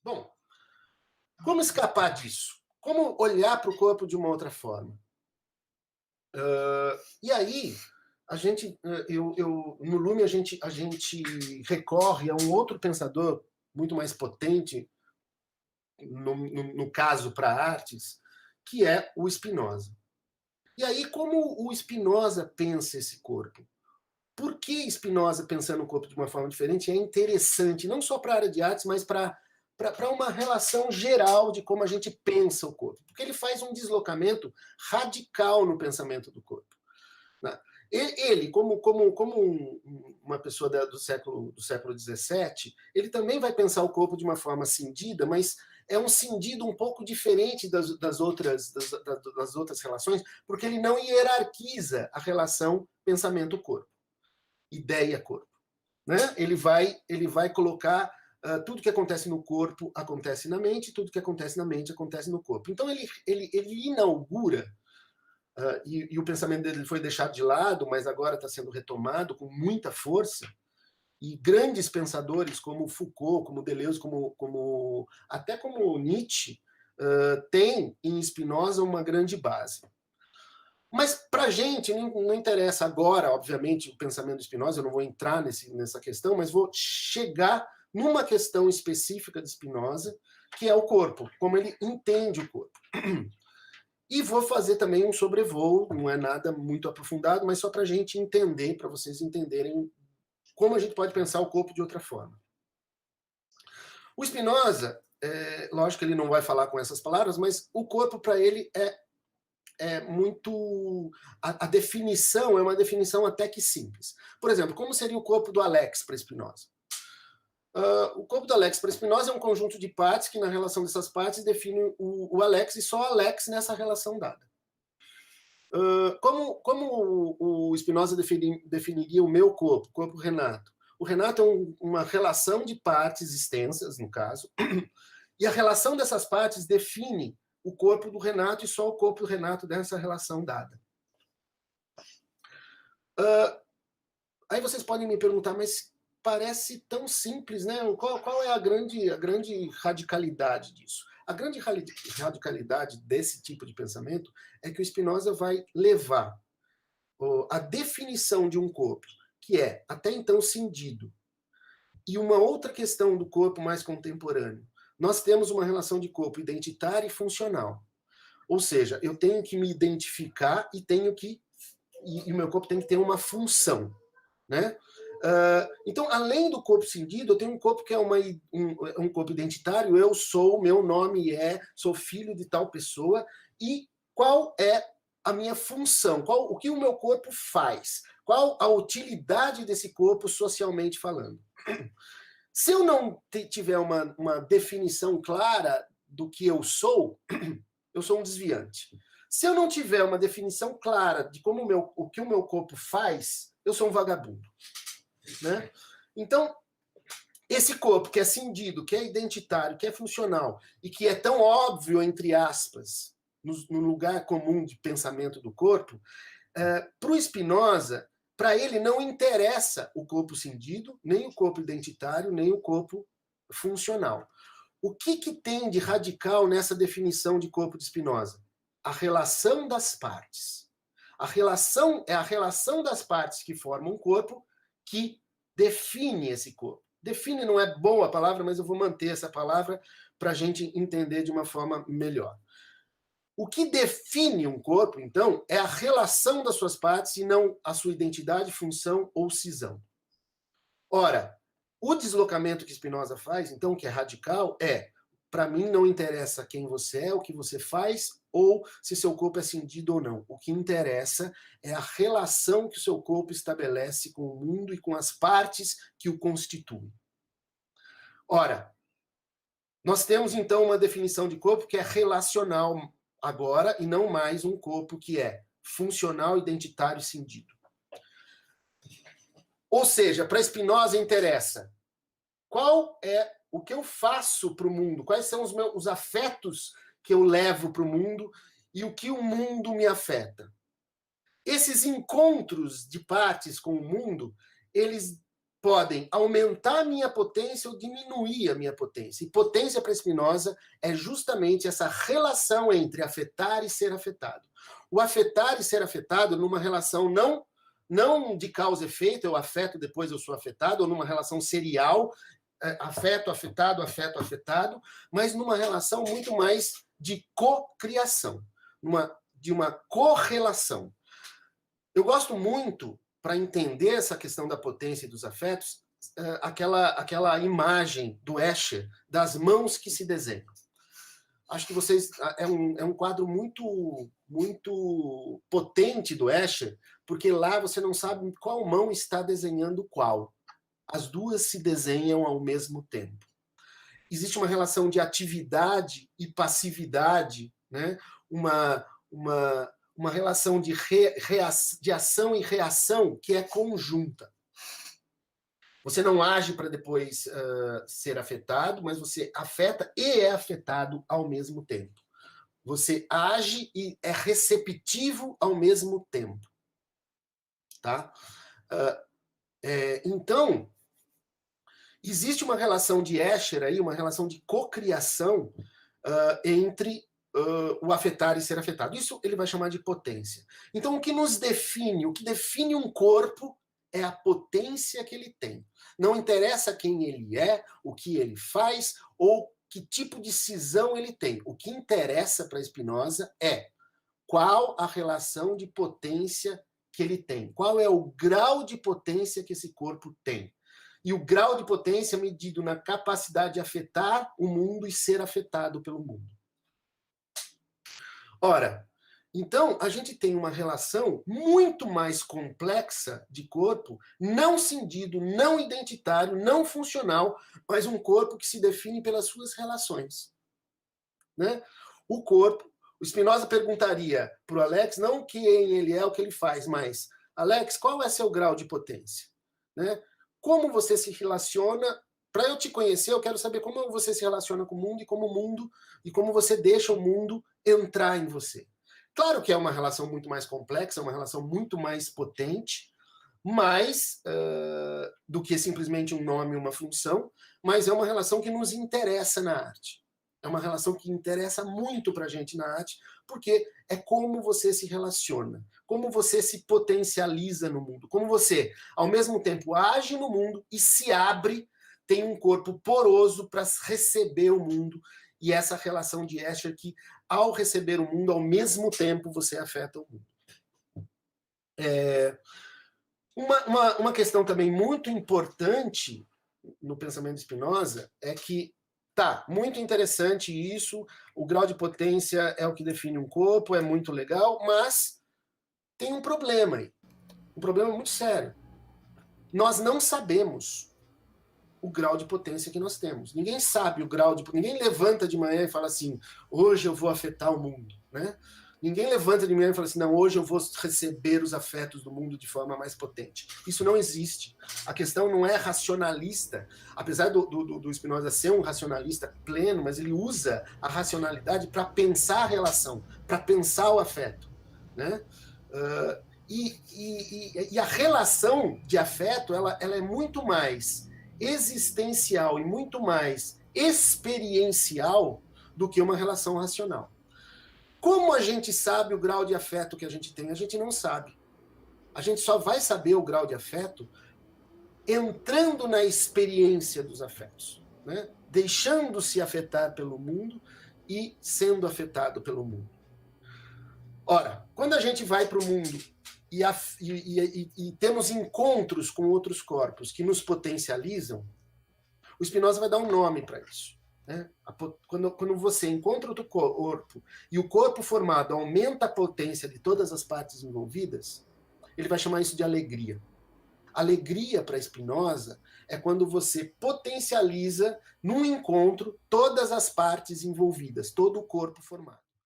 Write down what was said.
Bom, como escapar disso? Como olhar para o corpo de uma outra forma? E aí, a gente, no Lume, a gente recorre a um outro pensador muito mais potente, no caso para artes, que é o Spinoza. E aí, como o Spinoza pensa esse corpo? Por que Spinoza pensando o corpo de uma forma diferente é interessante, não só para a área de artes, mas para uma relação geral de como a gente pensa o corpo? Porque ele faz um deslocamento radical no pensamento do corpo. Ele, como uma pessoa do século XVII, ele também vai pensar o corpo de uma forma cindida, mas é um cindido um pouco diferente das outras relações, porque ele não hierarquiza a relação pensamento-corpo, ideia-corpo. Né? Ele vai colocar tudo que acontece no corpo acontece na mente, tudo que acontece na mente acontece no corpo. Então ele inaugura e o pensamento dele foi deixado de lado, mas agora está sendo retomado com muita força, e grandes pensadores como Foucault, como Deleuze, até como Nietzsche, têm em Spinoza uma grande base. Mas para a gente não interessa agora, obviamente, o pensamento de Spinoza, eu não vou entrar nessa questão, mas vou chegar numa questão específica de Spinoza, que é o corpo, como ele entende o corpo. E vou fazer também um sobrevoo, não é nada muito aprofundado, mas só para a gente entender, para vocês entenderem como a gente pode pensar o corpo de outra forma. O Spinoza, lógico que ele não vai falar com essas palavras, mas o corpo para ele é muito... A definição é uma definição até que simples. Por exemplo, como seria o corpo do Alex para Spinoza? O corpo do Alex para Spinoza é um conjunto de partes que, na relação dessas partes, define o Alex e só Alex nessa relação dada. Como o Spinoza definiria o meu corpo, o corpo Renato? O Renato é uma relação de partes extensas, no caso, e a relação dessas partes define o corpo do Renato e só o corpo do Renato dessa relação dada. Aí vocês podem me perguntar, mas parece tão simples, né? Qual é a grande radicalidade disso? A grande radicalidade desse tipo de pensamento é que o Spinoza vai levar a definição de um corpo, que é até então cindido, e uma outra questão do corpo mais contemporâneo. Nós temos uma relação de corpo identitária e funcional. Ou seja, eu tenho que me identificar e o meu corpo tem que ter uma função. Né? Então, além do corpo cindido, eu tenho um corpo que é um corpo identitário, eu sou, meu nome sou filho de tal pessoa, e qual é a minha função, o que o meu corpo faz, qual a utilidade desse corpo socialmente falando. Se eu não tiver uma definição clara do que eu sou um desviante. Se eu não tiver uma definição clara de o que o meu corpo faz, eu sou um vagabundo. Né? Então, esse corpo que é cindido, que é identitário, que é funcional e que é tão óbvio, entre aspas, no lugar comum de pensamento do corpo, para o Spinoza, para ele não interessa o corpo cindido, nem o corpo identitário, nem o corpo funcional. O que tem de radical nessa definição de corpo de Spinoza? A relação das partes. É a relação das partes que formam o corpo que define esse corpo. Define não é boa a palavra, mas eu vou manter essa palavra para a gente entender de uma forma melhor. O que define um corpo, então, é a relação das suas partes e não a sua identidade, função ou cisão. Ora, o deslocamento que Spinoza faz, então, que é radical, para mim não interessa quem você é, o que você faz, ou se seu corpo é cindido ou não. O que interessa é a relação que o seu corpo estabelece com o mundo e com as partes que o constituem. Ora, nós temos então uma definição de corpo que é relacional agora e não mais um corpo que é funcional, identitário e cindido. Ou seja, para Spinoza interessa qual é o que eu faço para o mundo, quais são os afetos que eu levo para o mundo e o que o mundo me afeta. Esses encontros de partes com o mundo, eles podem aumentar a minha potência ou diminuir a minha potência. E potência para Spinoza é justamente essa relação entre afetar e ser afetado. O afetar e ser afetado numa relação não de causa e efeito, eu afeto, depois eu sou afetado, ou numa relação serial, afeto, afetado, mas numa relação muito mais de cocriação, de uma correlação. Eu gosto muito, para entender essa questão da potência e dos afetos, aquela imagem do Escher, das mãos que se desenham. Acho que vocês... É um quadro muito potente do Escher, porque lá você não sabe qual mão está desenhando qual. As duas se desenham ao mesmo tempo. Existe uma relação de atividade e passividade, né? Uma relação de ação e reação que é conjunta. Você não age para depois ser afetado, mas você afeta e é afetado ao mesmo tempo. Você age e é receptivo ao mesmo tempo. Tá? Então, existe uma relação de Escher aí, uma relação de cocriação entre o afetar e ser afetado. Isso ele vai chamar de potência. Então, o que nos define, o que define um corpo é a potência que ele tem. Não interessa quem ele é, o que ele faz, ou que tipo de cisão ele tem. O que interessa para Spinoza é qual a relação de potência que ele tem. Qual é o grau de potência que esse corpo tem. E o grau de potência é medido na capacidade de afetar o mundo e ser afetado pelo mundo. Ora, então a gente tem uma relação muito mais complexa de corpo, não cindido, não identitário, não funcional, mas um corpo que se define pelas suas relações. Né? O corpo, o Spinoza perguntaria para o Alex, não quem ele é, o que ele faz, mas, Alex, qual é seu grau de potência? Né? Como você se relaciona? Para eu te conhecer, eu quero saber como você se relaciona com o mundo e como você deixa o mundo entrar em você. Claro que é uma relação muito mais complexa, uma relação muito mais potente, mais do que simplesmente um nome e uma função, mas é uma relação que nos interessa na arte. É uma relação que interessa muito para a gente na arte, porque é como você se relaciona, como você se potencializa no mundo, como você, ao mesmo tempo, age no mundo e se abre, tem um corpo poroso para receber o mundo, e essa relação de Escher que, ao receber o mundo, ao mesmo tempo, você afeta o mundo. Uma questão também muito importante no pensamento de Spinoza é que, tá, muito interessante isso, o grau de potência é o que define um corpo, é muito legal, mas tem um problema aí, um problema muito sério. Nós não sabemos o grau de potência que nós temos. Ninguém sabe o grau de... Ninguém levanta de manhã e fala assim, hoje eu vou afetar o mundo, né? Ninguém levanta de manhã e fala assim, não, hoje eu vou receber os afetos do mundo de forma mais potente. Isso não existe. A questão não é racionalista, apesar do Spinoza ser um racionalista pleno, mas ele usa a racionalidade para pensar a relação, para pensar o afeto, né? E a relação de afeto, ela é muito mais existencial e muito mais experiencial do que uma relação racional. Como a gente sabe o grau de afeto que a gente tem? A gente não sabe. A gente só vai saber o grau de afeto entrando na experiência dos afetos, né? Deixando-se afetar pelo mundo e sendo afetado pelo mundo. Ora, quando a gente vai para o mundo e temos encontros com outros corpos que nos potencializam, o Spinoza vai dar um nome para isso. Né? Quando você encontra outro corpo e o corpo formado aumenta a potência de todas as partes envolvidas, ele vai chamar isso de alegria. Alegria para Spinoza é quando você potencializa num encontro todas as partes envolvidas, todo o corpo formado.